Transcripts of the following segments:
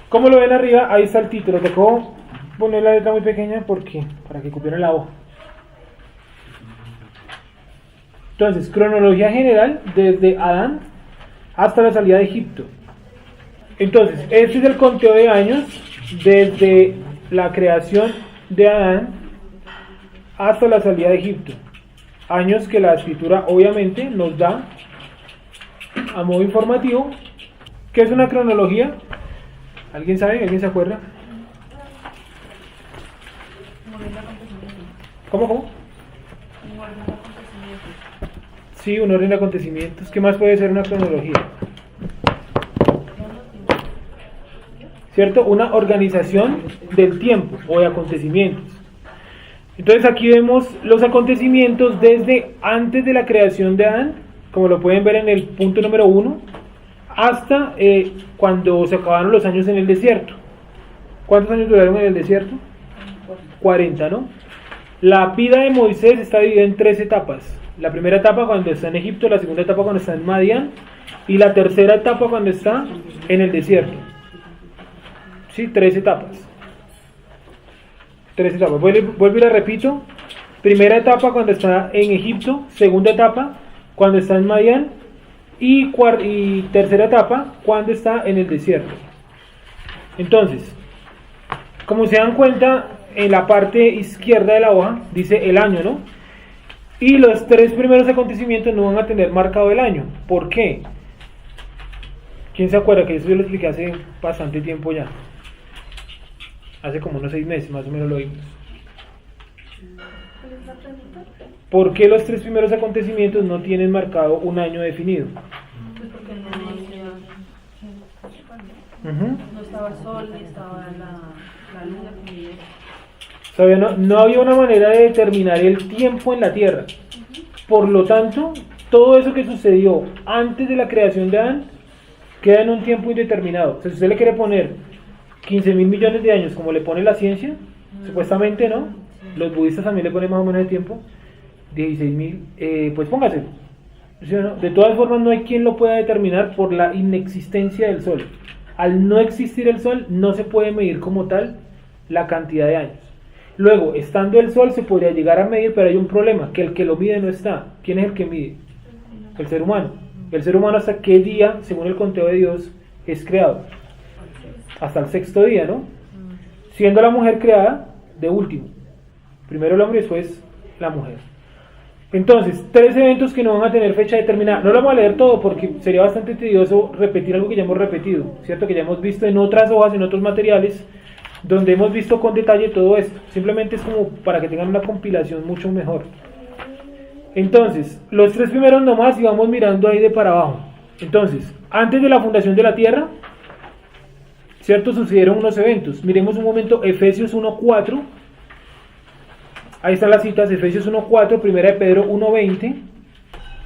Como lo ven arriba, ahí está el título. Tocó poner la letra muy pequeña porque para que cupieran la hoja. Entonces, cronología general desde Adán hasta la salida de Egipto. Entonces, este es el conteo de años desde la creación de Adán hasta la salida de Egipto. Años que la escritura obviamente nos da a modo informativo. ¿Qué es una cronología? ¿Alguien sabe? ¿Alguien se acuerda? ¿Cómo? Sí, un orden de acontecimientos. ¿Qué más puede ser una cronología? ¿Cierto? Una organización del tiempo o de acontecimientos. Entonces aquí vemos los acontecimientos desde antes de la creación de Adán, como lo pueden ver en el punto número 1, hasta cuando se acabaron los años en el desierto. ¿Cuántos años duraron en el desierto? 40, ¿no? La vida de Moisés está dividida en 3 etapas. La primera etapa cuando está en Egipto, la segunda etapa cuando está en Madián y la tercera etapa cuando está en el desierto. Sí, 3 etapas. 3 etapas. Vuelvo y la repito. Primera etapa cuando está en Egipto, segunda etapa cuando está en Madián y tercera etapa cuando está en el desierto. Entonces, como se dan cuenta, en la parte izquierda de la hoja dice el año, ¿no? Y los 3 primeros acontecimientos no van a tener marcado el año. ¿Por qué? ¿Quién se acuerda? Que eso yo lo expliqué hace bastante tiempo ya. Hace como unos 6 meses más o menos lo vimos. ¿Por qué los 3 primeros acontecimientos no tienen marcado un año definido? Pues porque no estaba sol ni estaba la luna. Todavía no había una manera de determinar el tiempo en la tierra. Por lo tanto, todo eso que sucedió antes de la creación de Adán queda en un tiempo indeterminado. O sea, si usted le quiere poner 15.000 millones de años como le pone la ciencia, supuestamente, ¿no? Los budistas también le ponen más o menos de tiempo, 16.000, pues póngase. ¿Sí o no? De todas formas, no hay quien lo pueda determinar por la inexistencia del sol. Al no existir el sol, no se puede medir como tal la cantidad de años. Luego, estando el sol, se podría llegar a medir, pero hay un problema, que el que lo mide no está. ¿Quién es el que mide? El ser humano. El ser humano, ¿hasta qué día, según el conteo de Dios, es creado? Hasta el 6º día, ¿no? Siendo la mujer creada de último. Primero el hombre y después la mujer. Entonces, 3 eventos que no van a tener fecha determinada. No lo vamos a leer todo porque sería bastante tedioso repetir algo que ya hemos repetido, ¿cierto? Que ya hemos visto en otras hojas, en otros materiales, donde hemos visto con detalle todo esto. Simplemente es como para que tengan una compilación mucho mejor. Entonces, los 3 primeros nomás y vamos mirando ahí de para abajo. Entonces, antes de la fundación de la tierra, ¿cierto? Sucedieron unos eventos. Miremos un momento Efesios 1:4. Ahí están las citas, Efesios 1:4, primera de Pedro 1:20.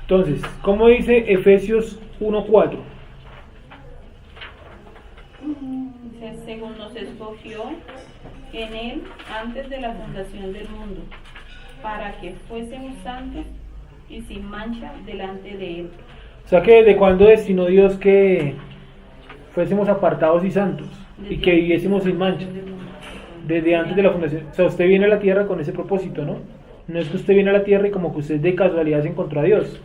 Entonces, ¿cómo dice Efesios 1:4? Según nos escogió en él antes de la fundación del mundo, para que fuésemos santos y sin mancha delante de él. O sea que desde cuándo destinó Dios que fuésemos apartados y santos y que viviésemos sin mancha. Desde antes de la fundación. O sea, usted viene a la tierra con ese propósito, ¿no? No es que usted viene a la tierra y como que usted de casualidad se encontró a Dios.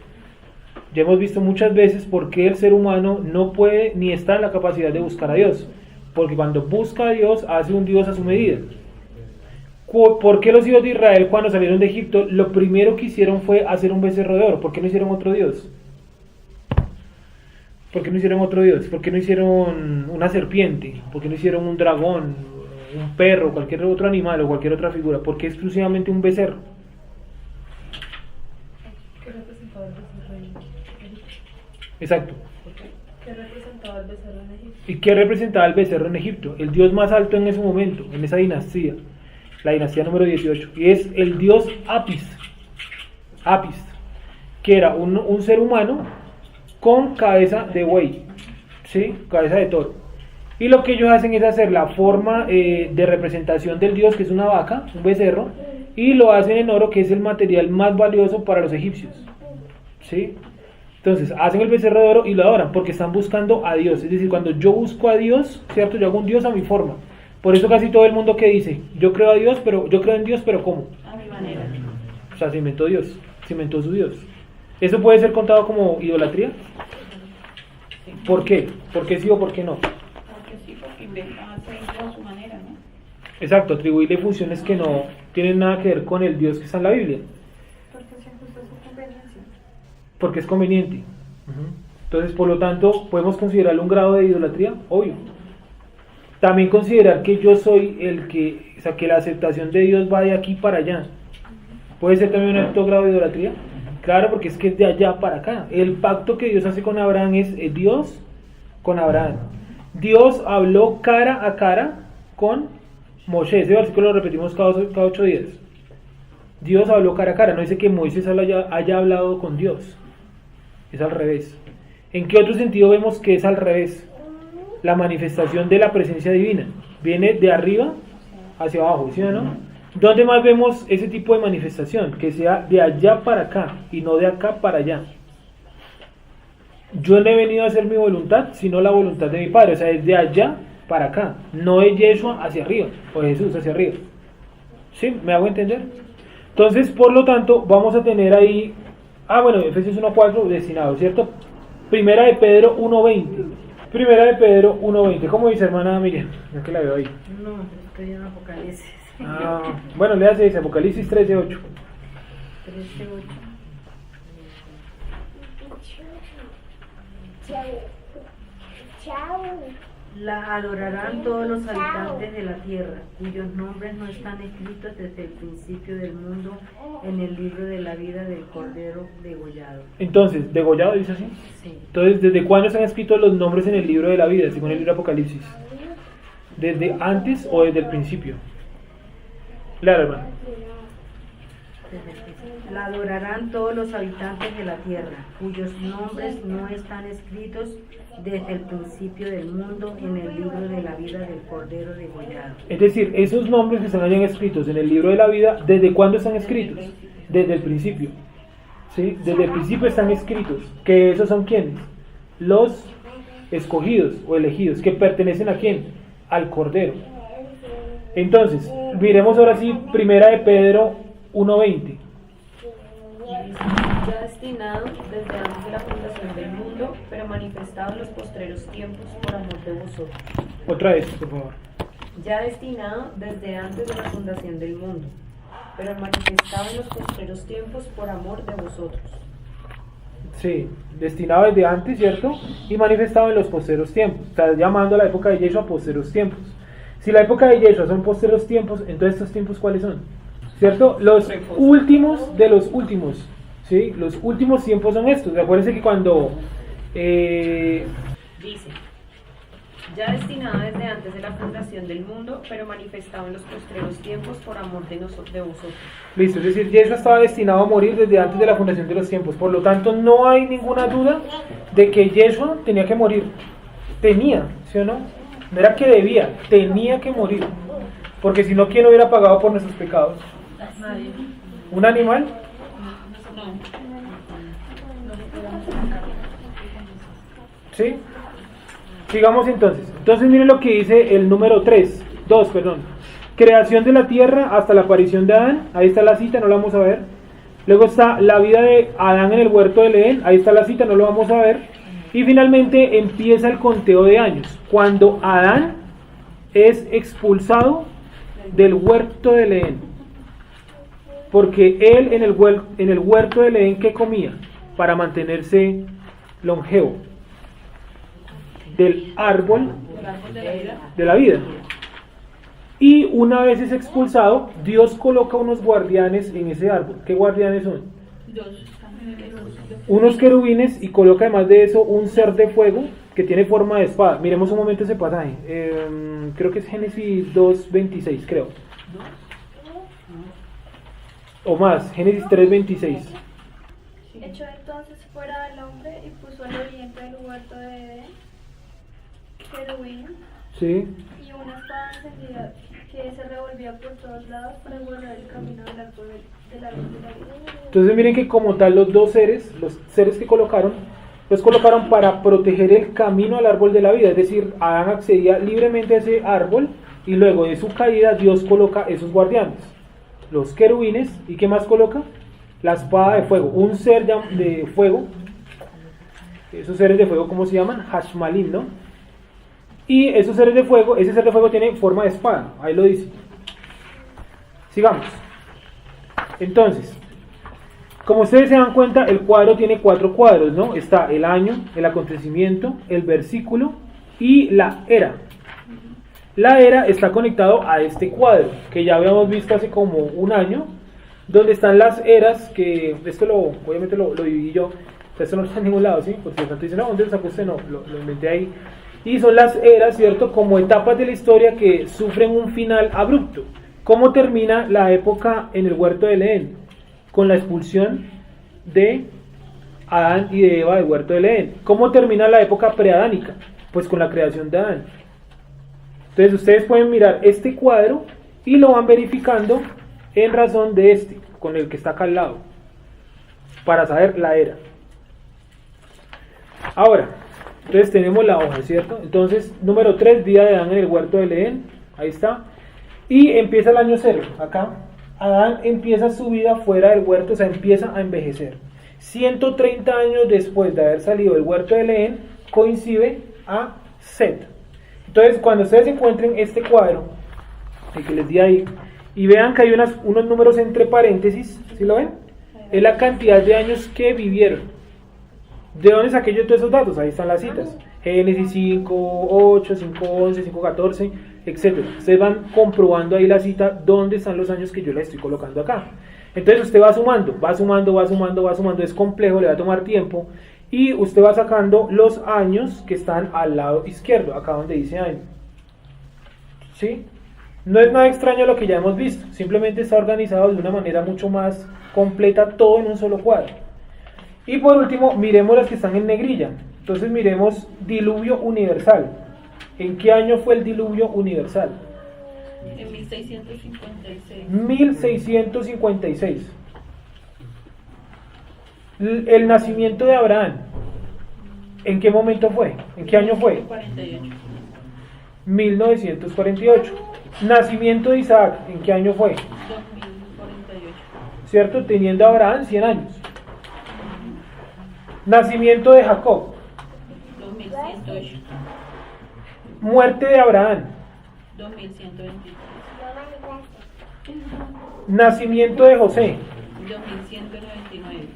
Ya hemos visto muchas veces por qué el ser humano no puede ni está en la capacidad de buscar a Dios. Porque cuando busca a Dios, hace un Dios a su medida. ¿Por qué los hijos de Israel cuando salieron de Egipto, lo primero que hicieron fue hacer un becerro de oro? ¿Por qué no hicieron otro Dios? ¿Por qué no hicieron otro Dios? ¿Por qué no hicieron una serpiente? ¿Por qué no hicieron un dragón, un perro, cualquier otro animal o cualquier otra figura? ¿Por qué exclusivamente un becerro? ¿Qué representaba el becerro en Egipto? Exacto. ¿Qué representaba el becerro en Egipto? ¿Y qué representaba el becerro en Egipto? El dios más alto en ese momento, en esa dinastía, la dinastía número 18, y es el dios Apis, que era un ser humano con cabeza de buey, ¿sí? Cabeza de toro. Y lo que ellos hacen es hacer la forma de representación del dios, que es una vaca, un becerro, y lo hacen en oro, que es el material más valioso para los egipcios, ¿sí? Entonces, hacen el becerro de oro y lo adoran porque están buscando a Dios. Es decir, cuando yo busco a Dios, ¿cierto? Yo hago un Dios a mi forma. Por eso casi todo el mundo que dice, yo creo en Dios, pero ¿cómo? A mi manera. O sea, se inventó Dios, se inventó su Dios. ¿Eso puede ser contado como idolatría? ¿Por qué? ¿Por qué sí o por qué no? Porque sí, porque inventa a su manera, ¿no? Exacto, atribuirle funciones que no tienen nada que ver con el Dios que está en la Biblia. Porque se ajusta a su conveniencia. Porque es conveniente. Entonces, por lo tanto, ¿podemos considerarlo un grado de idolatría? Obvio. También considerar que yo soy o sea, que la aceptación de Dios va de aquí para allá. ¿Puede ser también un alto grado de idolatría? Claro, porque es que es de allá para acá. El pacto que Dios hace con Abraham es Dios con Abraham. Dios habló cara a cara con Moshe. Ese versículo lo repetimos cada 8 días. Dios habló cara a cara. No dice que Moisés haya hablado con Dios. Es al revés. ¿En qué otro sentido vemos que es al revés? La manifestación de la presencia divina viene de arriba hacia abajo, ¿sí o no? ¿Dónde más vemos ese tipo de manifestación? Que sea de allá para acá y no de acá para allá. Yo no he venido a hacer mi voluntad, sino la voluntad de mi Padre. O sea, es de allá para acá, no de Yeshua hacia arriba, o de Jesús hacia arriba. ¿Sí? ¿Me hago entender? Entonces, por lo tanto, vamos a tener ahí, Efesios 1:4 destinado, ¿cierto? Primera de Pedro 1:20. Primera de Pedro 1:20. ¿Cómo dice, hermana Miriam? Ya que la veo ahí. No, estoy en Apocalipsis. Bueno, léase, dice Apocalipsis 13:8. 13:8. La adorarán todos los habitantes de la tierra, cuyos nombres no están escritos desde el principio del mundo en el libro de la vida del Cordero degollado. Entonces, ¿degollado dice así? Sí. Entonces, ¿desde cuándo están escritos los nombres en el libro de la vida, según el libro de Apocalipsis? ¿Desde antes o desde el principio? Claro, hermano. La adorarán todos los habitantes de la tierra, cuyos nombres no están escritos desde el principio del mundo en el libro de la vida del Cordero degollado. Es decir, esos nombres que están allá escritos en el libro de la vida, ¿desde cuándo están escritos? Desde el principio. ¿Sí? Desde el principio están escritos. ¿Que esos son quiénes? Los escogidos o elegidos, que pertenecen a quién? Al Cordero. Entonces, miremos ahora sí, primera de Pedro 1:20. Ya destinado desde antes de la fundación del mundo, pero manifestado en los postreros tiempos por amor de vosotros. Otra vez, por favor. Ya destinado desde antes de la fundación del mundo, pero manifestado en los postreros tiempos por amor de vosotros. Sí, destinado desde antes, ¿cierto? Y manifestado en los posteros tiempos. Está llamando a la época de Yeshua posteros tiempos. Si la época de Yeshua son posteros tiempos, entonces estos tiempos ¿cuáles son? ¿Cierto? Los últimos de los últimos. ¿Sí? Los últimos tiempos son estos. Acuérdense que cuando Dice, ya destinado desde antes de la fundación del mundo, pero manifestado en los postreros tiempos por amor de vosotros. Listo, es decir, Yeshua estaba destinado a morir desde antes de la fundación de los tiempos. Por lo tanto, no hay ninguna duda de que Yeshua tenía que morir. Tenía, ¿sí o no? No era que debía, tenía que morir. Porque si no, ¿quién hubiera pagado por nuestros pecados? Nadie. ¿Un animal? ¿Sí? Sigamos entonces. Entonces miren lo que dice el número 2, perdón. Creación de la tierra hasta la aparición de Adán. Ahí está la cita, no la vamos a ver. Luego está la vida de Adán en el huerto del Edén. Ahí está la cita, no lo vamos a ver. Y finalmente empieza el conteo de años. Cuando Adán es expulsado del huerto del Edén. Porque él en el huerto del Edén, ¿qué comía? Para mantenerse longevo. Del árbol de la vida. Y una vez es expulsado, Dios coloca unos guardianes en ese árbol. ¿Qué guardianes son? Unos querubines, y coloca además de eso un ser de fuego que tiene forma de espada. Miremos un momento ese pasaje. Creo que es Génesis 2:26, creo. O más, Génesis 3:26. Echó entonces fuera del hombre y puso al oriente del huerto de Edén querubines Sí. y una espada encendida que se revolvía por todos lados para guardar el camino del árbol de la vida. Entonces miren que como tal los seres que colocaron los colocaron para proteger el camino al árbol de la vida, es decir, Adán accedía libremente a ese árbol y luego de su caída Dios coloca esos guardianes, los querubines, ¿y qué más coloca? La espada de fuego, un ser de fuego, esos seres de fuego, ¿cómo se llaman? Hashmalim, ¿no? Y esos seres de fuego, ese ser de fuego tiene forma de espada, ahí lo dice. Sigamos. Entonces, como ustedes se dan cuenta, el cuadro tiene 4 cuadros, ¿no? Está el año, el acontecimiento, el versículo y la era. La era está conectado a este cuadro, que ya habíamos visto hace como un año, donde están las eras, que esto obviamente lo dividí yo, esto no está en ningún lado, ¿sí? Porque tanto dicen, no, ¿dónde lo sacó usted? No, lo inventé ahí. Y son las eras, ¿cierto? Como etapas de la historia que sufren un final abrupto. ¿Cómo termina la época en el huerto del Edén? Con la expulsión de Adán y de Eva del huerto del Edén. ¿Cómo termina la época preadánica? Pues con la creación de Adán. Entonces ustedes pueden mirar este cuadro y lo van verificando en razón de este, con el que está acá al lado, para saber la era. Ahora, entonces tenemos la hoja, ¿cierto? Entonces, número 3, día de Adán en el huerto del Edén, ahí está. Y empieza el año 0, acá. Adán empieza su vida fuera del huerto, o sea, empieza a envejecer. 130 años después de haber salido del huerto del Edén, coincide a Set. Entonces, cuando ustedes encuentren este cuadro, el que les di ahí, y vean que hay unos números entre paréntesis, ¿sí lo ven? Es la cantidad de años que vivieron. ¿De dónde saqué yo todos esos datos? Ahí están las citas. Génesis 5, 8, 5, 11, 5, 14, etc. Ustedes van comprobando ahí la cita, dónde están los años que yo les estoy colocando acá. Entonces usted va sumando, es complejo, le va a tomar tiempo, y usted va sacando los años que están al lado izquierdo, acá donde dice año. ¿Sí? No es nada extraño lo que ya hemos visto, simplemente está organizado de una manera mucho más completa, todo en un solo cuadro. Y por último, miremos las que están en negrilla. Entonces miremos diluvio universal. ¿En qué año fue el diluvio universal? En 1656. 1656. El nacimiento de Abraham, ¿en qué momento fue? ¿En qué año fue? 48. 1948. Nacimiento de Isaac, ¿en qué año fue? 2048. ¿Cierto? Teniendo a Abraham 100 años. Nacimiento de Jacob. 2108. Muerte de Abraham. 2123. Nacimiento de José. 2199.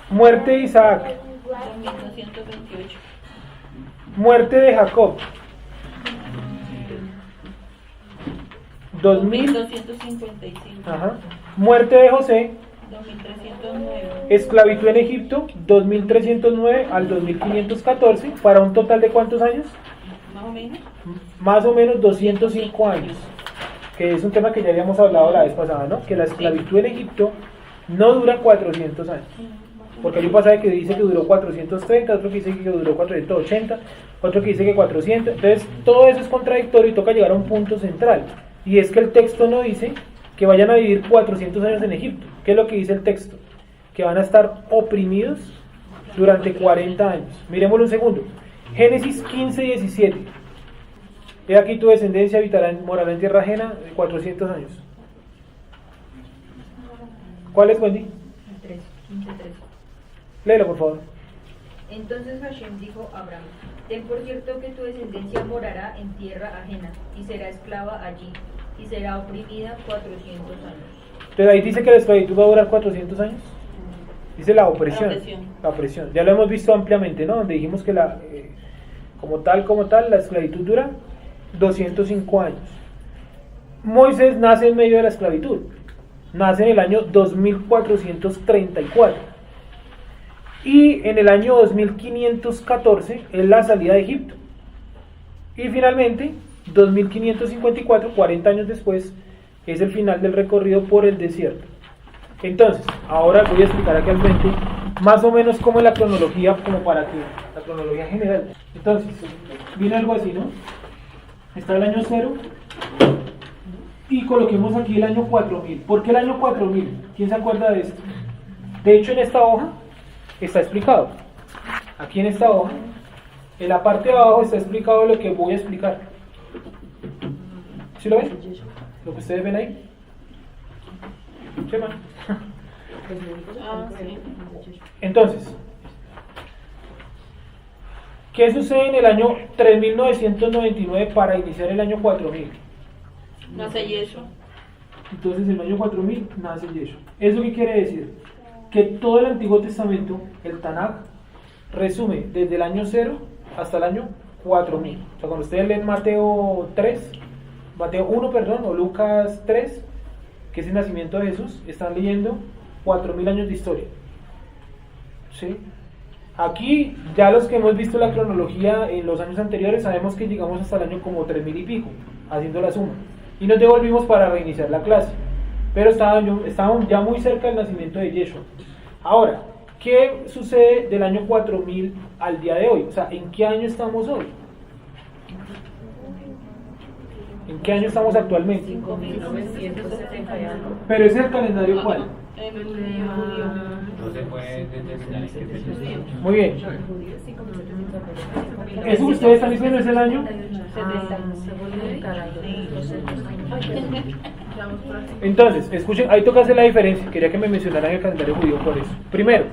Muerte de Isaac. 2228. Muerte de Jacob. 2000. 2255. Ajá. Muerte de José. 2309. Esclavitud en Egipto, 2309 al 2514, para un total de ¿cuántos años? Más o menos. Más o menos 205 años, que es un tema que ya habíamos hablado la vez pasada, ¿no? Que la esclavitud en Egipto no dura 400 años, porque hay un pasaje que dice que duró 430, otro que dice que duró 480, otro que dice que 400, entonces todo eso es contradictorio y toca llegar a un punto central, y es que el texto no dice que vayan a vivir 400 años en Egipto. ¿Qué es lo que dice el texto? Que van a estar oprimidos durante 40 años. Miremoslo un segundo. Génesis 15, 17. He aquí tu descendencia morará en tierra ajena 400 años. ¿Cuál es, Wendy? 15:3. Léelo, por favor. Entonces Hashem dijo a Abraham: ten por cierto que tu descendencia morará en tierra ajena y será esclava allí y será oprimida 400 años. Entonces ahí dice que la esclavitud va a durar 400 años. Dice la opresión. La opresión. Ya lo hemos visto ampliamente, ¿no? Donde dijimos que como tal, la esclavitud dura 205 años. Moisés nace en medio de la esclavitud. Nace en el año 2434. Y en el año 2514 es la salida de Egipto. Y finalmente, 2554, 40 años después, es el final del recorrido por el desierto. Entonces, ahora voy a explicar aquí al frente más o menos cómo es la cronología, como para que la cronología general. Entonces, viene algo así, ¿no? Está el año 0 y coloquemos aquí el año 4000. ¿Por qué el año 4000? ¿Quién se acuerda de esto? De hecho, en esta hoja está explicado. Aquí en esta hoja, en la parte de abajo está explicado lo que voy a explicar. ¿Sí lo ven? ¿Lo que ustedes ven ahí? ¿Sí, man? Sí. Entonces, ¿qué sucede en el año 3999 para iniciar el año 4000? Nace Yeshua. Entonces, en el año 4000 nace Yeshua. ¿Eso qué quiere decir? Que todo el Antiguo Testamento, el Tanaj, resume desde el año 0 hasta el año 4000. O sea, cuando ustedes leen Mateo 1, o Lucas 3, que es el nacimiento de Jesús, están leyendo 4000 años de historia. ¿Sí? Aquí, ya los que hemos visto la cronología en los años anteriores, sabemos que llegamos hasta el año como 3000 y pico, haciendo la suma. Y nos devolvimos para reiniciar la clase. Pero estábamos ya muy cerca del nacimiento de Yeshua. Ahora, ¿qué sucede del año 4000 al día de hoy? O sea, ¿en qué año estamos hoy? ¿En qué año estamos actualmente? 5970 y algo. Pero ese es el calendario ¿cuál? El judío. No se puede determinar en qué fecha estamos. Muy bien. ¿Eso que ustedes están diciendo es el año? Entonces, escuchen, ahí toca hacer la diferencia. Quería que me mencionaran el calendario judío por eso. Primero,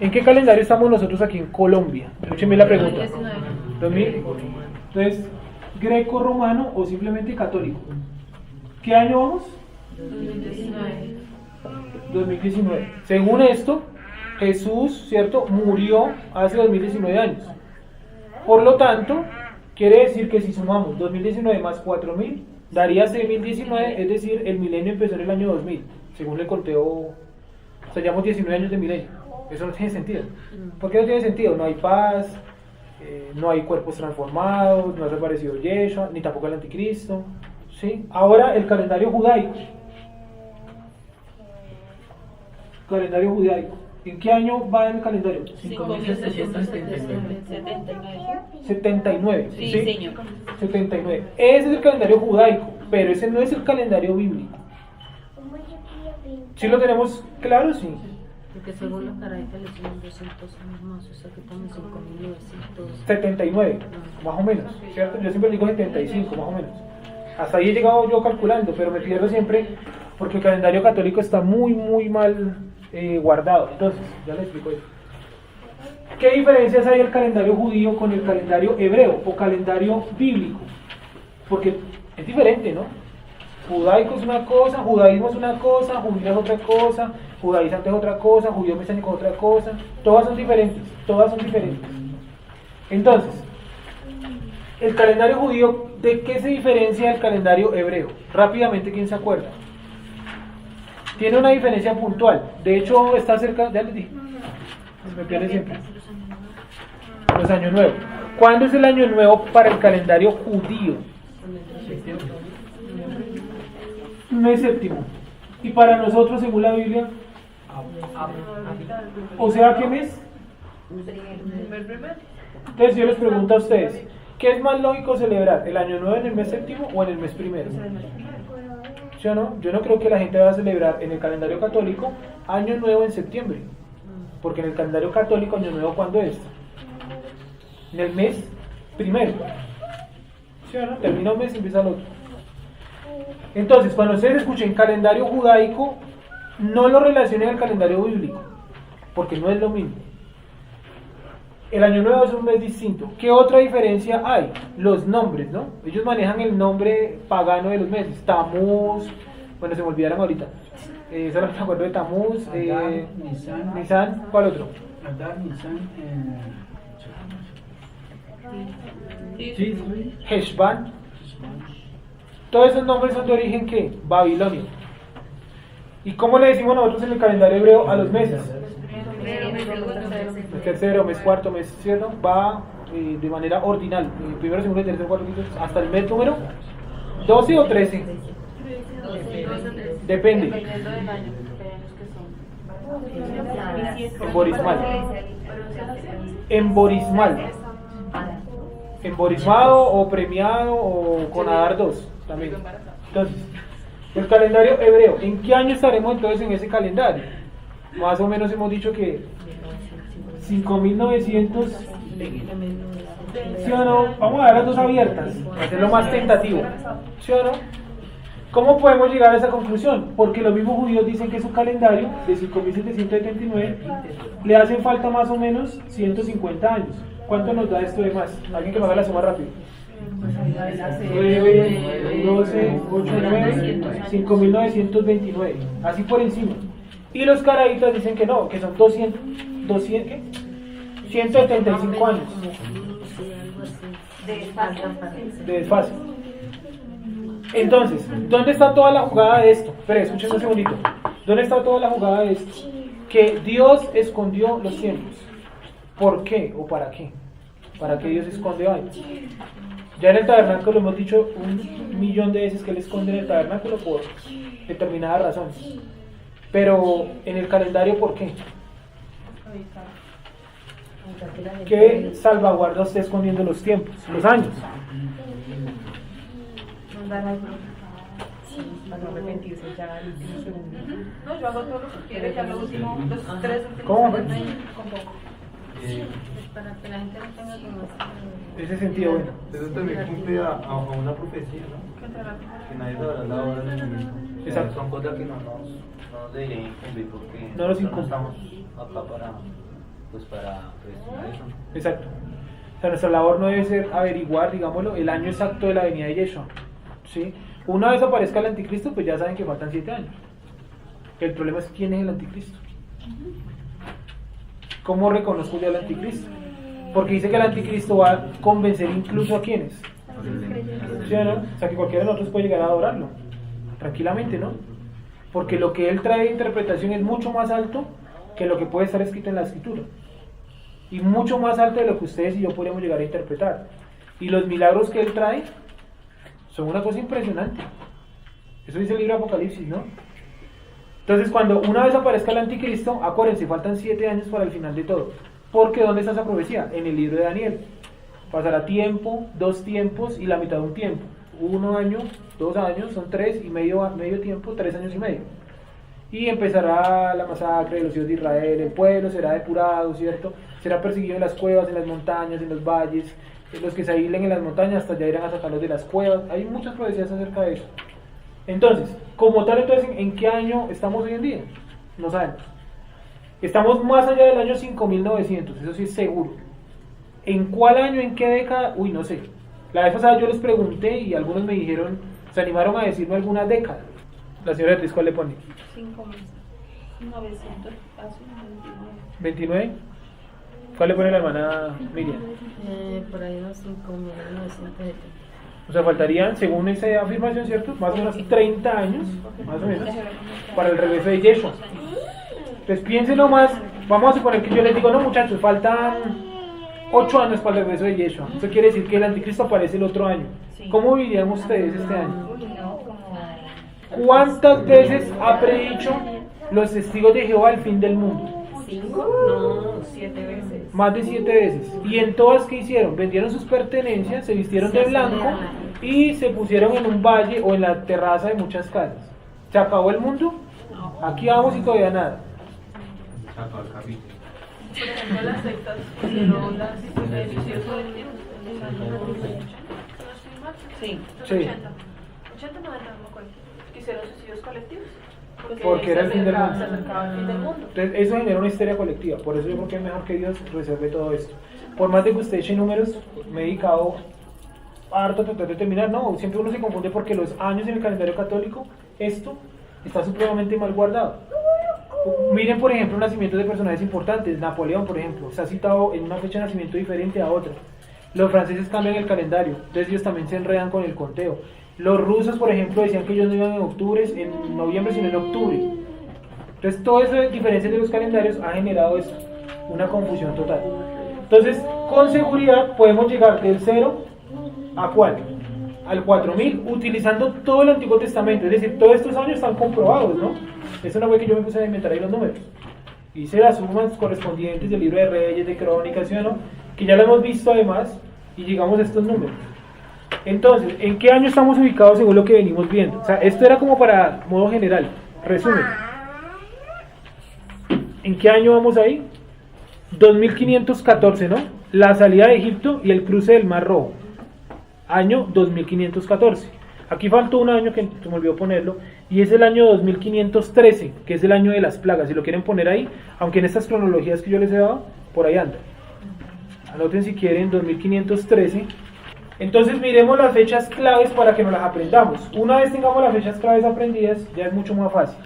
¿en qué calendario estamos nosotros aquí en Colombia? Escúchenme la pregunta. 2000. Entonces, ¿greco-romano o simplemente católico? ¿Qué año vamos? 2019. Según esto, Jesús, ¿cierto?, murió hace 2019 años. Por lo tanto, quiere decir que si sumamos 2019 más 4000, daría 6019, es decir, el milenio empezó en el año 2000, según le conteo. O sea, llevamos 19 años de milenio. Eso no tiene sentido. ¿Por qué no tiene sentido? No hay paz, no hay cuerpos transformados, no ha aparecido Yeshua, ni tampoco el anticristo. ¿Sí? Ahora, el calendario judaico. Calendario judaico. ¿En qué año va el calendario? 79. Sí, señor. 79. Ese es el calendario judaico, pero ese no es el calendario bíblico. ¿Sí lo tenemos claro? Sí. Porque según los caraicas le tienen 200 años más, o sea que estamos en 5900. 79, más o menos, ¿cierto? Yo siempre digo 75, más o menos. Hasta ahí he llegado yo calculando, pero me pierdo siempre porque el calendario católico está muy, muy mal guardado. Entonces, ya les explico eso. ¿Qué diferencias hay el calendario judío con el calendario hebreo o calendario bíblico? Porque es diferente, ¿no? Judaico es una cosa, judaísmo es una cosa, judío es otra cosa, judaizante es otra cosa, judío mesiánico es otra cosa. Todas son diferentes, todas son diferentes. Entonces, el calendario judío, ¿de qué se diferencia del calendario hebreo? Rápidamente, ¿quién se acuerda? Tiene una diferencia puntual. De hecho, está cerca, ya les dije. Me pierde siempre. Los años nuevos. ¿Cuándo es el año nuevo para el calendario judío? Mes séptimo. Y para nosotros, según la Biblia, o sea, ¿qué mes? Entonces yo les pregunto a ustedes, ¿qué es más lógico celebrar? ¿El año nuevo en el mes séptimo o en el mes primero? ¿Sí o no? Yo no creo que la gente vaya a celebrar en el calendario católico año nuevo en septiembre, porque en el calendario católico año nuevo, ¿cuándo es? En el mes primero. ¿Sí o no? Termina un mes y empieza el otro. Entonces, cuando ustedes escuchen calendario judaico, no lo relacionen al calendario bíblico, porque no es lo mismo. El año nuevo es un mes distinto. ¿Qué otra diferencia hay? Los nombres, ¿no? Ellos manejan el nombre pagano de los meses. Tamuz, bueno, se me olvidaron ahorita. Solo me acuerdo de Tamuz, Adar, Nisan, ¿cuál otro? Adar, Nisan, Sí. Heshvan. Todos esos nombres son de origen, ¿qué? Babilonio. ¿Y cómo le decimos nosotros en el calendario hebreo a los meses? El tercero, mes cuarto, mes cierto, va de manera ordinal, primero, segundo, tercero, cuarto, quinto, hasta el mes número 12 o 13. Depende. Dependiendo del año, que son. Emborismado o premiado o con Adar 2 también. Entonces, el calendario hebreo, ¿en qué año estaremos entonces en ese calendario? Más o menos hemos dicho que 5.900, ¿sí o no? Vamos a ver las dos abiertas, para hacerlo más tentativo, ¿sí o no? ¿Cómo podemos llegar a esa conclusión? Porque los mismos judíos dicen que su calendario de 5.779 le hacen falta más o menos 150 años. ¿Cuánto nos da esto de más? Alguien que me haga la suma rápido. 9, 12, 8, 9, 5.929, así por encima. Y los caraítas dicen que no, que son 175 años de desfase. Entonces, ¿dónde está toda la jugada de esto? Esperen, escuchen un segundito. ¿Dónde está toda la jugada de esto? Que Dios escondió los tiempos. ¿Por qué o para qué? ¿Para qué Dios esconde algo? Ya en el tabernáculo hemos dicho 1.000.000 de veces que Él esconde en el tabernáculo por determinadas razones. Pero en el calendario, ¿por qué? ¿Qué salvaguarda usted escondiendo los tiempos, los años? Para no arrepentirse ya el último segundo. No, yo hago todo lo que quiere, ya los 3 últimos ¿Cómo? segundos con poco. Para que la gente no tenga como Ese sentido, bueno. Eso también cumple a una profecía, ¿no? Que nadie sabrá la hora del momento. Exacto. Son cosas que no nos deberían cumplir porque No nos nosotros incumben. estamos acá para presionar eso. Exacto. O sea, nuestra labor no debe ser averiguar, digámoslo, el año exacto de la venida de Yeshua. ¿Sí? Una vez aparezca el anticristo, pues ya saben que faltan 7 años. El problema es quién es el anticristo. ¿Cómo reconozco yo al anticristo? Porque dice que el anticristo va a convencer incluso a quienes. ¿Sí o no? O sea, que cualquiera de nosotros puede llegar a adorarlo. Tranquilamente, ¿no? Porque lo que él trae de interpretación es mucho más alto que lo que puede estar escrito en la escritura. Y mucho más alto de lo que ustedes y yo podríamos llegar a interpretar. Y los milagros que él trae son una cosa impresionante. Eso dice el libro de Apocalipsis, ¿no? Entonces, cuando una vez aparezca el anticristo, acuérdense, faltan 7 años para el final de todo. Porque ¿dónde está esa profecía? En el libro de Daniel. Pasará tiempo, 2 tiempos y la mitad de un tiempo. 1 año, 2 años, son 3 y medio tiempo, 3 años y medio. Y empezará la masacre de los hijos de Israel, el pueblo será depurado, ¿cierto? Será perseguido en las cuevas, en las montañas, en los valles. Los que se aíslen en las montañas hasta ya irán a sacarlos de las cuevas. Hay muchas profecías acerca de eso. Entonces, como tal, entonces, ¿en qué año estamos hoy en día? No sabemos. Estamos más allá del año 5.900, eso sí es seguro. ¿En cuál año, en qué década? Uy, no sé. La vez pasada yo les pregunté y algunos me dijeron, se animaron a decirme alguna década. La señora Beatriz, ¿cuál le pone? 5.900, casi 29. ¿Cuál le pone la hermana Miriam? por ahí unos 5.970. O sea, faltarían, según esa afirmación, ¿cierto? Más o menos 30 años, más o menos, para el regreso de Yeshua. Entonces piénsenlo más, vamos a suponer que yo les digo, no muchachos, faltan 8 años para el regreso de Yeshua. Eso quiere decir que el anticristo aparece el otro año. ¿Cómo vivirían ustedes este año? ¿Cuántas veces ha predicho los testigos de Jehová el fin del mundo? 5, no, 7 veces. Más de 7 veces. ¿Y en todas qué hicieron? Vendieron sus pertenencias, se vistieron de blanco y se pusieron en un valle o en la terraza de muchas casas. ¿Se acabó el mundo? Aquí vamos y todavía nada. Por ejemplo, las sectas pusieron las ediciones del tiempo. Sí. Sí. 80, 90, no me acuerdo. Hicieron suicidios colectivos. Porque era el fin del mundo. Se acercaba el fin del mundo. Entonces eso genera una histeria colectiva. Por eso yo creo que es mejor que Dios reserve todo esto. Por más de que usted eche números, me he dedicado harto a tratar de terminar. No, siempre uno se confunde porque los años en el calendario católico, esto está supremamente mal guardado. Miren, por ejemplo, nacimientos de personajes importantes. Napoleón, por ejemplo, está citado en una fecha de nacimiento diferente a otra. Los franceses cambian el calendario, entonces ellos también se enredan con el conteo. Los rusos, por ejemplo, decían que ellos no iban en noviembre, sino en octubre. Entonces, todo eso de diferencias de los calendarios ha generado esto, una confusión total. Entonces, con seguridad podemos llegar del 0 a 4, al 4000, utilizando todo el Antiguo Testamento. Es decir, todos estos años están comprobados, ¿no? Eso no fue que yo me puse a inventar ahí los números. Hice las sumas correspondientes del libro de Reyes, de Crónicas, ¿sí o no? Que ya lo hemos visto además, y llegamos a estos números. Entonces, ¿en qué año estamos ubicados según lo que venimos viendo? O sea, esto era como para modo general, resumen. ¿En qué año vamos ahí? 2514, ¿no? La salida de Egipto y el cruce del Mar Rojo. Año 2514. Aquí faltó un año que se me olvidó ponerlo, y es el año 2513, que es el año de las plagas. Si lo quieren poner ahí, aunque en estas cronologías que yo les he dado, por ahí anda. Anoten si quieren, 2513. Entonces miremos las fechas claves para que nos las aprendamos. Una vez tengamos las fechas claves aprendidas, ya es mucho más fácil.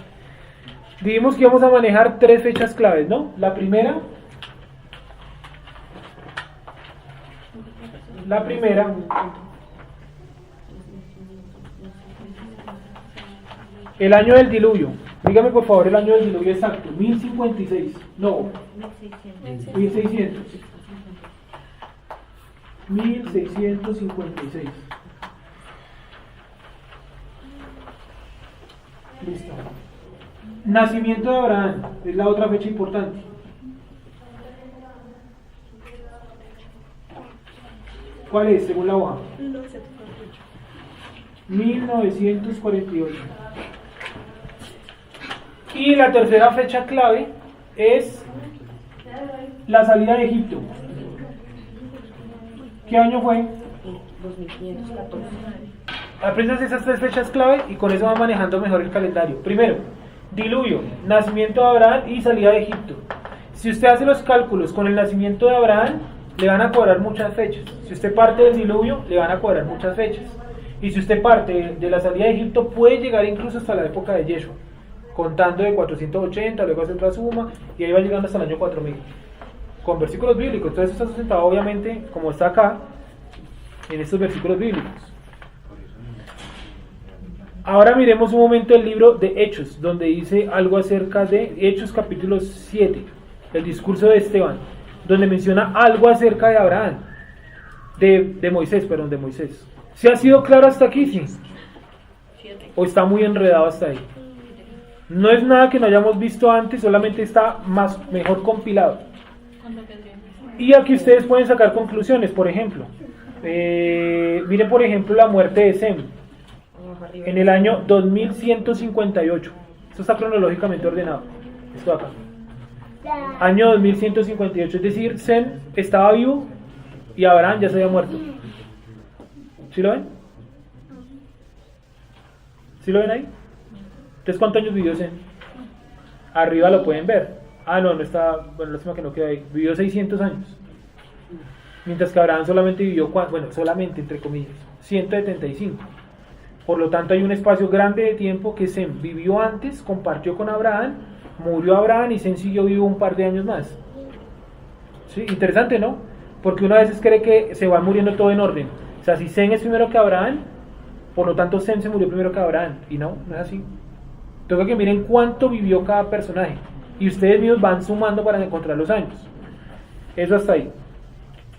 Dijimos que íbamos a manejar 3 fechas claves, ¿no? La primera, el año del diluvio. Dígame por favor el año del diluvio exacto. 1056. No. 1600. 1656. Listo. Nacimiento de Abraham. Es la otra fecha importante. ¿Cuál es según la hoja? 1948. Y la tercera fecha clave es la salida de Egipto. ¿Qué año fue? 2514. Aprendan esas 3 fechas clave y con eso van manejando mejor el calendario. Primero, diluvio, nacimiento de Abraham y salida de Egipto. Si usted hace los cálculos con el nacimiento de Abraham, le van a cuadrar muchas fechas. Si usted parte del diluvio, le van a cuadrar muchas fechas. Y si usted parte de la salida de Egipto, puede llegar incluso hasta la época de Yeshua, contando de 480, luego hace otra suma, y ahí va llegando hasta el año 4000. Con versículos bíblicos. Entonces está sustentado obviamente, como está acá, en estos versículos bíblicos. Ahora miremos un momento el libro de Hechos, donde dice algo acerca de Hechos capítulo 7, el discurso de Esteban, donde menciona algo acerca de Abraham, de Moisés. ¿Se ha sido claro hasta aquí? Sí. ¿O está muy enredado hasta ahí? No es nada que no hayamos visto antes, solamente está mejor compilado. Y aquí ustedes pueden sacar conclusiones, por ejemplo. Miren por ejemplo la muerte de Sem en el año 2158. Esto está cronológicamente ordenado. Esto acá. Año 2158, es decir, Sem estaba vivo y Abraham ya se había muerto. ¿Sí lo ven? ¿Sí lo ven ahí? Entonces, ¿cuántos años vivió Sem? Arriba lo pueden ver. No está, bueno, lástima que no queda ahí. Vivió 600 años. Mientras que Abraham solamente vivió, solamente entre comillas, 175. Por lo tanto, hay un espacio grande de tiempo que Sem vivió antes, compartió con Abraham, murió Abraham y Sem siguió vivo un par de años más. ¿Sí? Interesante, ¿no? Porque uno a veces cree que se va muriendo todo en orden. O sea, si Sem es primero que Abraham, por lo tanto Sem se murió primero que Abraham. Y no es así. Tengo que miren cuánto vivió cada personaje. Y ustedes mismos van sumando para encontrar los años. Eso hasta ahí.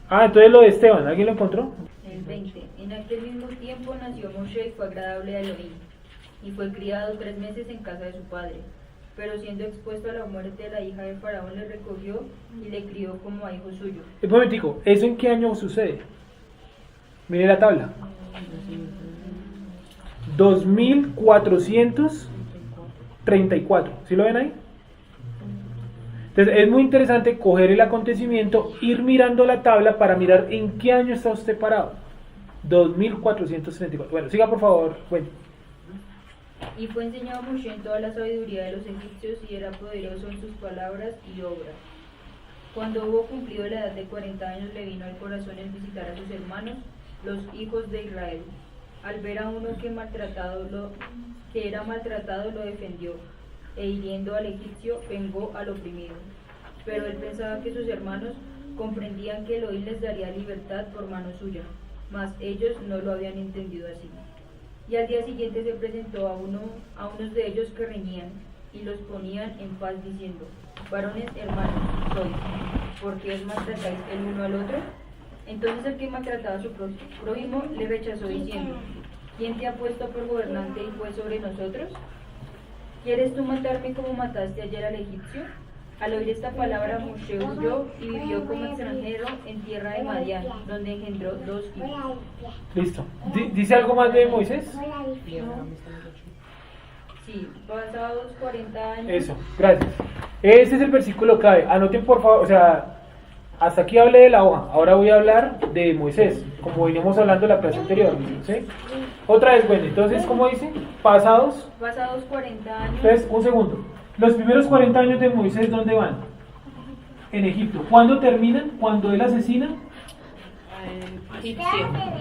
Entonces lo de Esteban, ¿alguien lo encontró? El 20. En aquel mismo tiempo nació Moshe y fue agradable a Elohim, y fue criado 3 meses en casa de su padre. Pero siendo expuesto a la muerte de la hija de Faraón, le recogió y le crió como a hijo suyo. Un momentico, ¿eso en qué año sucede? Mire la tabla. 2434. ¿Sí lo ven ahí? Entonces es muy interesante coger el acontecimiento, ir mirando la tabla para mirar en qué año está usted parado. 2434. Bueno, siga por favor. Bueno. Y fue enseñado Moshe en toda la sabiduría de los egipcios y era poderoso en sus palabras y obras. Cuando hubo cumplido la edad de 40 años, le vino al corazón el visitar a sus hermanos, los hijos de Israel. Al ver a uno que era maltratado, lo defendió, e hiriendo al egipcio, vengó al oprimido. Pero él pensaba que sus hermanos comprendían que Elohim les daría libertad por mano suya, mas ellos no lo habían entendido así. Y al día siguiente se presentó a unos de ellos que reñían, y los ponían en paz diciendo: varones hermanos sois, ¿por qué os maltratáis el uno al otro? Entonces el que maltrataba a su prójimo le rechazó diciendo: ¿quién te ha puesto por gobernante y juez sobre nosotros? ¿Quieres tú matarme como mataste ayer al egipcio? Al oír esta palabra, Moshe huyó y vivió como extranjero en tierra de Madián, donde engendró 2 hijos. Listo. ¿Dice algo más de Moisés? Sí, pasados 40 años. Eso, gracias. Ese es el versículo clave. Anoten por favor, o sea, Hasta aquí hablé de la hoja, ahora voy a hablar de Moisés, como veníamos hablando en la clase anterior, ¿sí? Otra vez, bueno, entonces, ¿cómo dice? Pasados 40 años. Entonces, un segundo. Los primeros 40 años de Moisés, ¿dónde van? En Egipto. ¿Cuándo terminan? Cuando él asesina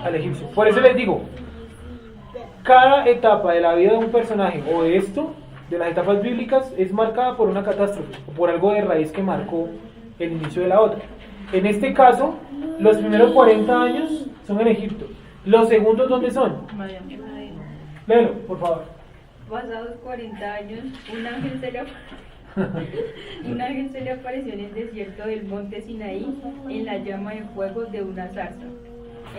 al egipcio. Por eso les digo, cada etapa de la vida de un personaje o de esto, de las etapas bíblicas, es marcada por una catástrofe o por algo de raíz que marcó el inicio de la otra. En este caso, los primeros 40 años son en Egipto. Los segundos, ¿dónde son? Léelo, por favor. Pasados 40 años, un ángel se le apareció en el desierto del monte Sinaí en la llama de fuego de una zarza.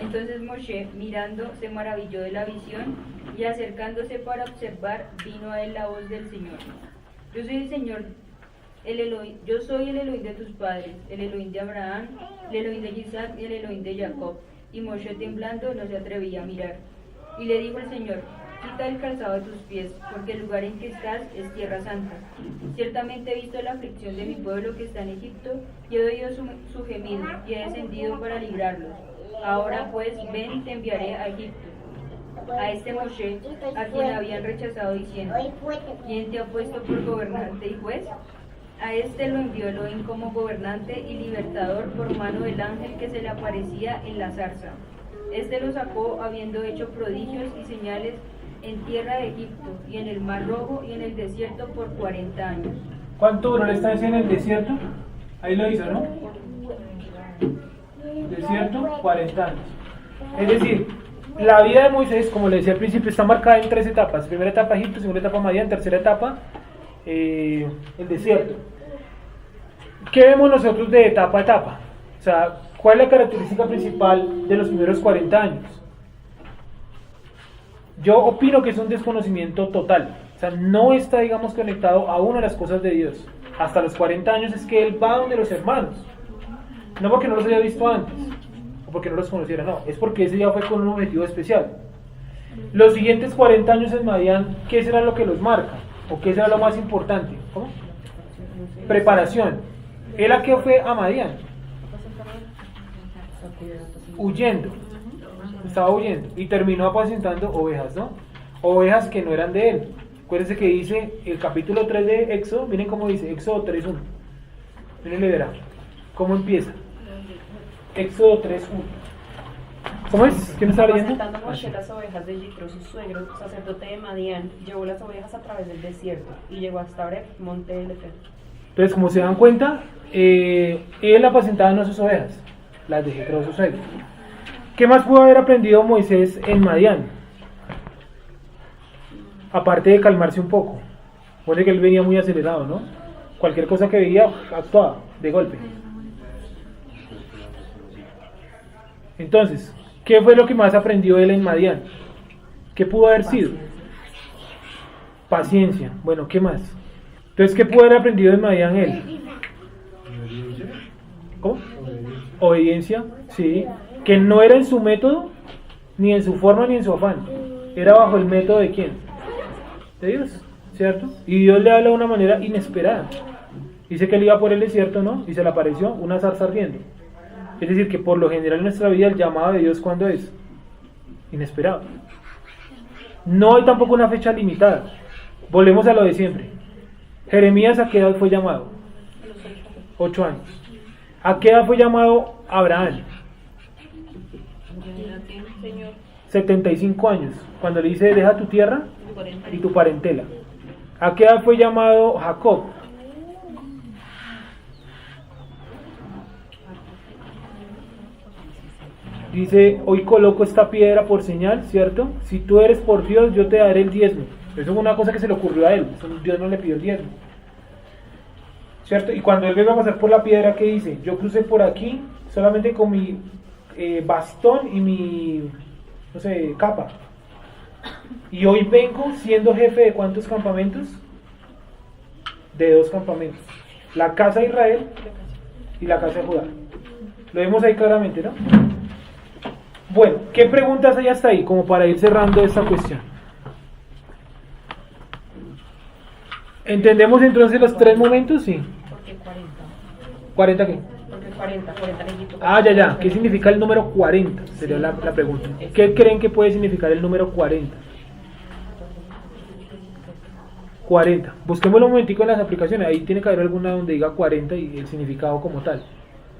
Entonces Moshe, mirando, se maravilló de la visión y acercándose para observar, vino a él la voz del Señor. Yo soy el Señor, el Elohim, yo soy el Elohim de tus padres, el Elohim de Abraham, el Elohim de Isaac y el Elohim de Jacob. Y Moshe, temblando, no se atrevía a mirar. Y le dijo el Señor: quita el calzado de tus pies, porque el lugar en que estás es tierra santa. Ciertamente he visto la aflicción de mi pueblo que está en Egipto, y he oído su gemido, y he descendido para librarlos. Ahora pues, ven y te enviaré a Egipto. A este Moshe, a quien habían rechazado diciendo: ¿quién te ha puesto por gobernante y juez? A este lo envió Elohim como gobernante y libertador por mano del ángel que se le aparecía en la zarza. Este lo sacó habiendo hecho prodigios y señales en tierra de Egipto y en el Mar Rojo y en el desierto por 40 años. ¿Cuánto duró la estancia en el desierto? Ahí lo hizo, ¿no? Desierto, 40 años. Es decir, la vida de Moisés, como le decía al principio, está marcada en 3 etapas. Primera etapa Egipto, segunda etapa Madián, tercera etapa el desierto. ¿Qué vemos nosotros de etapa a etapa? O sea, ¿cuál es la característica principal de los primeros 40 años? Yo opino que es un desconocimiento total. O sea, no está, digamos, conectado a una de las cosas de Dios. Hasta los 40 años es que él va donde los hermanos. No porque no los haya visto antes, o porque no los conociera, no. Es porque ese día fue con un objetivo especial. Los siguientes 40 años en Madián, ¿qué será lo que los marca? ¿O qué será lo más importante? ¿Cómo? Preparación. ¿Él a qué fue a Madián? Huyendo. Estaba huyendo y terminó apacentando ovejas, ¿no? Ovejas que no eran de él. Acuérdense que dice el capítulo 3 de Éxodo, miren cómo dice, Éxodo 3.1. Miren, le verá. ¿Cómo empieza? Éxodo 3.1. ¿Cómo es? ¿Quién está leyendo? Apacentando Moshe las ovejas de Yitro, su suegro, sacerdote de Madián, llevó las ovejas a través del desierto y llegó hasta Oreb, monte del Eterno. Entonces, como se dan cuenta, él apacentaba no sus ovejas, las de Jetro, su suegro. ¿Qué más pudo haber aprendido Moisés en Madián? Aparte de calmarse un poco. Pone que él venía muy acelerado, ¿no? Cualquier cosa que veía, actuaba de golpe. Entonces, ¿qué fue lo que más aprendió él en Madián? ¿Qué pudo haber sido? Paciencia. Bueno, ¿qué más? Entonces, ¿qué pudo haber aprendido en Madián él? ¿Cómo? Obediencia, sí. Que no era en su método, ni en su forma, ni en su afán. Era bajo el método de ¿quién? De Dios, ¿cierto? Y Dios le habla de una manera inesperada. Dice que él iba por el desierto, ¿no? Y se le apareció una zarza ardiendo. Es decir, que por lo general en nuestra vida el llamado de Dios, ¿cuándo es? Inesperado. No hay tampoco una fecha limitada. Volvemos a lo de siempre. Jeremías, ¿a qué edad fue llamado? 8 años. ¿A qué edad fue llamado Abraham? 75 años. Cuando le dice, deja tu tierra y tu parentela. ¿A qué edad fue llamado Jacob? Dice, hoy coloco esta piedra por señal, ¿cierto? Si tú eres por Dios, yo te daré el diezmo. Eso es una cosa que se le ocurrió a él. Dios no le pidió el diezmo, ¿cierto? Y cuando él venga a pasar por la piedra, ¿qué dice? Yo crucé por aquí solamente con mi bastón y mi, no sé, capa. Y hoy vengo siendo jefe de ¿cuántos campamentos? De 2 campamentos. La casa de Israel y la casa de Judá. Lo vemos ahí claramente, ¿no? Bueno, ¿qué preguntas hay hasta ahí? Como para ir cerrando esta cuestión. ¿Entendemos entonces los 3 momentos? Sí. ¿Por qué 40? ¿40 qué? Porque 40 leyitos. Ah, ya. ¿Qué significa el número 40? Sería la pregunta. ¿Qué creen que puede significar el número 40? 40. Busquémoslo un momentico en las aplicaciones. Ahí tiene que haber alguna donde diga 40 y el significado como tal.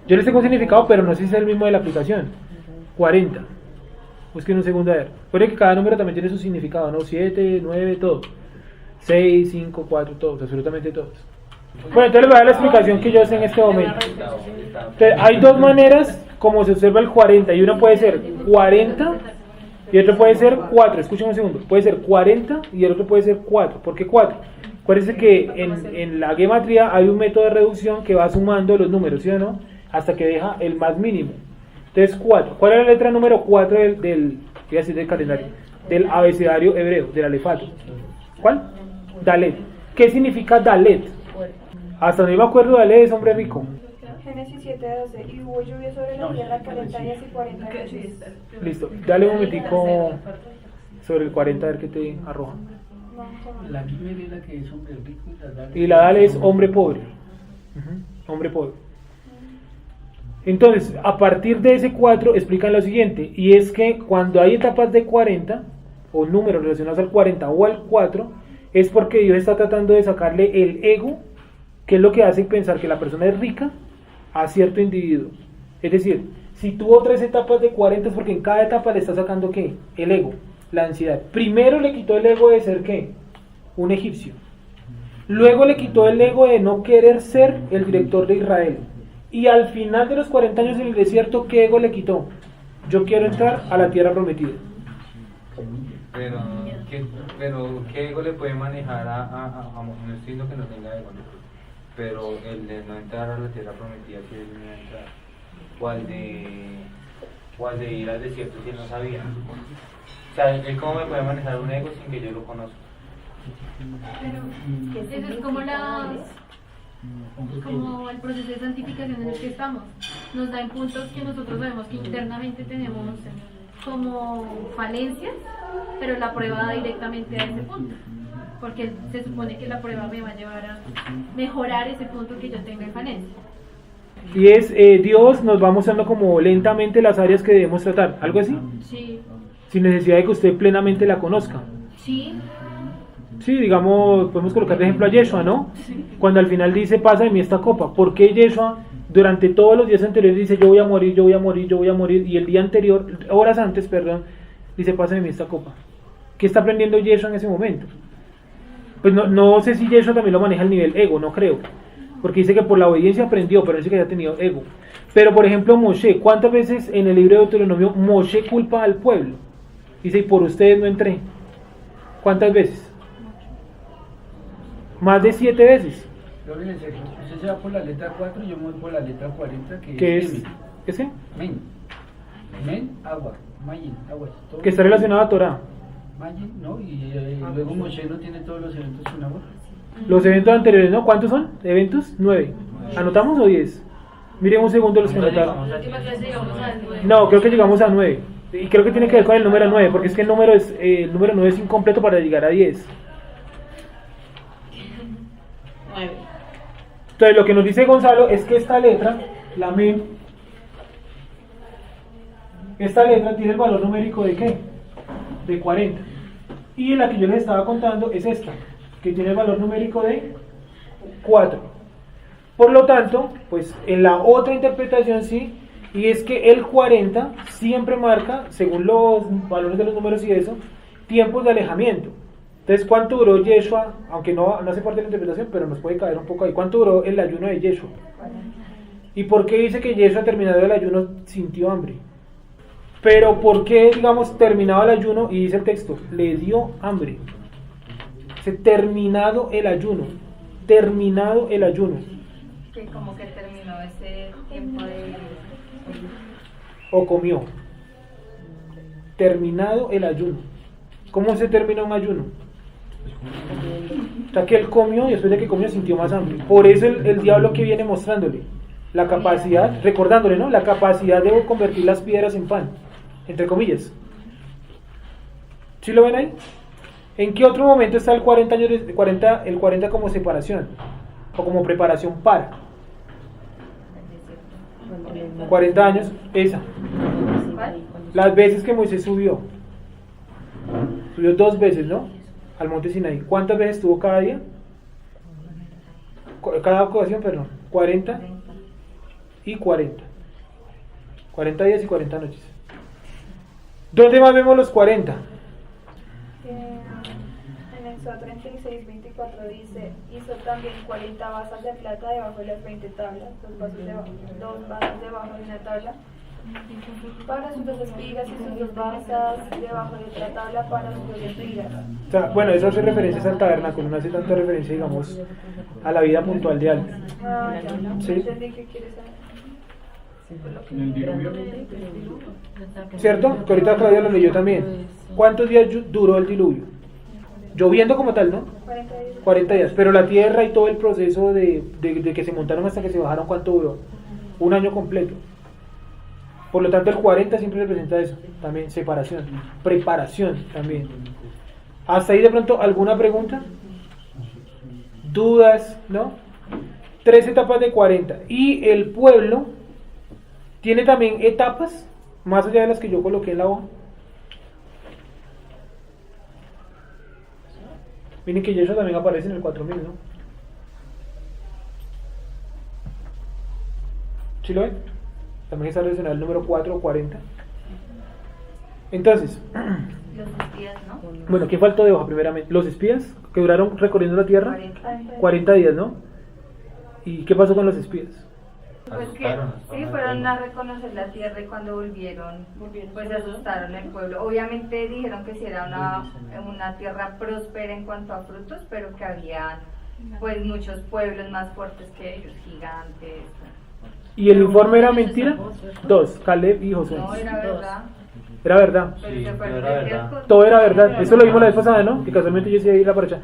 Yo les tengo un significado, pero no sé si es el mismo de la aplicación. 40. Busquen un segundo a ver. Puede que cada número también tiene su significado, ¿no? 7, 9, todo. 6, 5, 4, todos, absolutamente todos. Bueno, entonces les voy a dar la explicación que yo sé en este momento. Entonces, hay dos maneras como se observa el 40. Y una puede ser 40 y otro puede ser 4. Escuchen un segundo. Puede ser 40 y el otro puede ser 4. ¿Por qué 4? Acuérdense que en la gematría hay un método de reducción que va sumando los números, ¿sí o no? Hasta que deja el más mínimo. Entonces 4. ¿Cuál es la letra número 4 del calendario? Del abecedario hebreo, del alefato. ¿Cuál? Dalet. ¿Qué significa Dalet? Hasta donde me acuerdo, Dalet es hombre rico. Génesis 7:12. Y hubo lluvia sobre la tierra 40 días y 40 noches. Listo. Dale un momentico sobre el 40 a ver qué te arroja. La Gimel es la que es hombre rico y la Dalet es hombre pobre. Hombre pobre. Entonces, a partir de ese 4 explican lo siguiente, y es que cuando hay etapas de 40, o números relacionados al 40 o al 4, es porque Dios está tratando de sacarle el ego, que es lo que hace pensar que la persona es rica, a cierto individuo. Es decir, si tuvo 3 etapas de 40 es porque en cada etapa le está sacando ¿qué? El ego, la ansiedad. Primero le quitó el ego de ser ¿qué? Un egipcio. Luego le quitó el ego de no querer ser el director de Israel. Y al final de los 40 años en el desierto, ¿qué ego le quitó? Yo quiero entrar a la tierra prometida. Pero ¿qué ego le puede manejar a no estoy diciendo que no tenga ego, ¿no? Pero el de no entrar a la tierra prometida, que él no iba a entrar, o al de ir al desierto si él no sabía. O sea, ¿él cómo me puede manejar un ego sin que yo lo conozca? Pero eso es como el proceso de santificación en el que estamos. Nos da en puntos que nosotros sabemos que internamente tenemos como falencias, pero la prueba da directamente a ese punto, porque se supone que la prueba me va a llevar a mejorar ese punto que yo tenga en falencia. Y es Dios nos va mostrando como lentamente las áreas que debemos tratar, ¿algo así? Sí. Sin necesidad de que usted plenamente la conozca. Sí. Sí, digamos, podemos colocar de ejemplo a Yeshua, ¿no? Sí. Cuando al final dice, pasa de mí esta copa. ¿Por qué Yeshua durante todos los días anteriores dice, yo voy a morir, yo voy a morir, yo voy a morir? Y el día anterior, horas antes, perdón, dice, pasa de mí esta copa. ¿Qué está aprendiendo Yeshua en ese momento? Pues no sé si Yeshua también lo maneja al nivel ego, no creo. Porque dice que por la obediencia aprendió, pero dice que ya tenido ego. Pero por ejemplo Moshe, ¿cuántas veces en el libro de Deuteronomio Moshe culpa al pueblo? Dice, y por ustedes no entré. ¿Cuántas veces? Más de 7 veces. Usted se va por la letra 4 y yo me voy por la letra 40, ¿Qué es? ¿Ese? Men, agua. Mayin, agua. Que está relacionado a Torah. Mayin, ¿no? Y luego Moshe no tiene todos los eventos con agua. Los eventos anteriores, ¿no? ¿Cuántos son? ¿Eventos? 9. ¿Anotamos o 10? Miren un segundo los que anotaron. No, creo que llegamos a 9. Y creo que tiene que ver con el número 9, porque es que el número 9 es incompleto para llegar a 10. Entonces lo que nos dice Gonzalo es que esta letra, la men, esta letra tiene el valor numérico de ¿qué? De 40. Y la que yo les estaba contando es esta, que tiene el valor numérico de 4. Por lo tanto, pues en la otra interpretación sí, y es que el 40 siempre marca, según los valores de los números y eso, tiempos de alejamiento. Entonces, ¿cuánto duró Yeshua? Aunque no hace parte de la interpretación, pero nos puede caer un poco ahí. ¿Cuánto duró el ayuno de Yeshua? ¿Y por qué dice que Yeshua terminado el ayuno sintió hambre? Pero ¿por qué, digamos, terminado el ayuno? Y dice el texto, le dio hambre. Dice, terminado el ayuno. Terminado el ayuno. Que como que terminó ese tiempo de... O comió. Terminado el ayuno. ¿Cómo se termina un ayuno? O sea que él comió y después de que comió sintió más hambre. Por eso el diablo que viene mostrándole la capacidad, recordándole, ¿no? La capacidad de convertir las piedras en pan, entre comillas. ¿Sí lo ven ahí? ¿En qué otro momento está el 40 como separación? O como preparación para. 40 años, esa. Las veces que Moisés subió 2 veces, ¿no? Al monte Sinaí. ¿Cuántas veces estuvo cada día? Cada ocasión, perdón. 40 y 40. 40 días y 40 noches. ¿Dónde más vemos los 40? En Éxodo 36, 24 dice: hizo también 40 basas de plata debajo de las 20 tablas, 2 basas debajo de una tabla para sus 2 espigas y sus 2 basas debajo de otra tabla para sus 2 espigas. O sea, bueno, eso hace referencias al tabernáculo, no hace tanta referencia, digamos, a la vida puntual de alguien. ¿Sí? ¿Entendí qué quieres saber? ¿Cierto? Que ahorita Claudia lo leyó también. ¿Cuántos días duró el diluvio? Lloviendo como tal, ¿no? 40 días. Pero la tierra y todo el proceso de que se montaron hasta que se bajaron, ¿cuánto duró? 1 año completo. Por lo tanto, el 40 siempre representa eso. También separación, preparación también. ¿Hasta ahí de pronto alguna pregunta? ¿Dudas? ¿No? 3 etapas de 40. Y el pueblo tiene también etapas, más allá de las que yo coloqué en la hoja. Miren que eso también aparece en el 4000, ¿no? ¿Sí lo ven? También está relacionado el número 4 o 40. Entonces, Los espías, ¿no? bueno, ¿qué faltó de hoja primeramente? Los espías que duraron recorriendo la tierra 40 días, ¿no? ¿Y qué pasó con los espías? Pues que sí, fueron a reconocer la tierra y cuando volvieron, pues asustaron el pueblo. Obviamente dijeron que sí era una tierra próspera en cuanto a frutos, pero que había pues muchos pueblos más fuertes que ellos, gigantes. ¿Y el informe era mentira? 2, Caleb y Josué. No, era verdad. Era verdad. Pero se fue el desierto. Todo era verdad. Eso lo vimos la vez pasada, ¿no? Que casualmente yo sí iba para allá.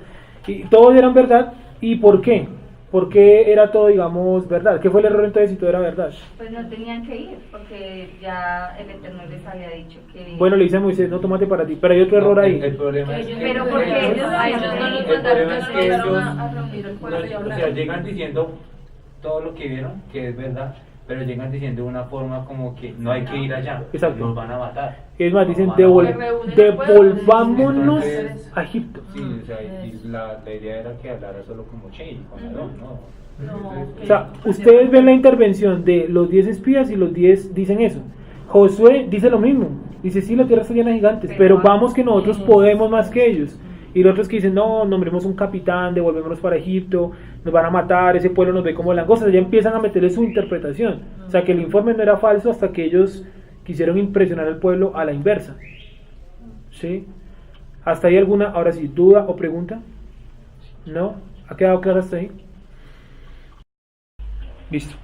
Y todos eran verdad. ¿Y por qué? ¿Por qué era todo, digamos, verdad? ¿Qué fue el error entonces si todo era verdad? Pues no tenían que ir, porque ya el Eterno les había dicho que... Bueno, le dice a Moisés, no, tómate para ti. Pero hay otro error ahí. El problema es que... Pero porque ellos el problema es que ellos, o sea, llegan diciendo todo lo que vieron, que es verdad, pero llegan diciendo de una forma como que no hay que ir allá, exacto, nos van a matar. Es más, dicen, devolvámonos a Egipto. Sí, o sea, y la idea era que hablara solo como Che, con Adón, ¿no? O sea, ustedes ven la intervención de los 10 espías y los 10 dicen eso. Josué dice lo mismo, dice, sí, la tierra está llena de gigantes, pero vamos que nosotros podemos más que ellos. Y los otros que dicen, no, nombremos un capitán, devolvémonos para Egipto, nos van a matar, ese pueblo nos ve como langostas. Ya empiezan a meterle su interpretación. O sea, que el informe no era falso hasta que ellos quisieron impresionar al pueblo a la inversa. ¿Sí? ¿Hasta ahí alguna, ahora sí, duda o pregunta? ¿No? ¿Ha quedado claro hasta ahí? Listo.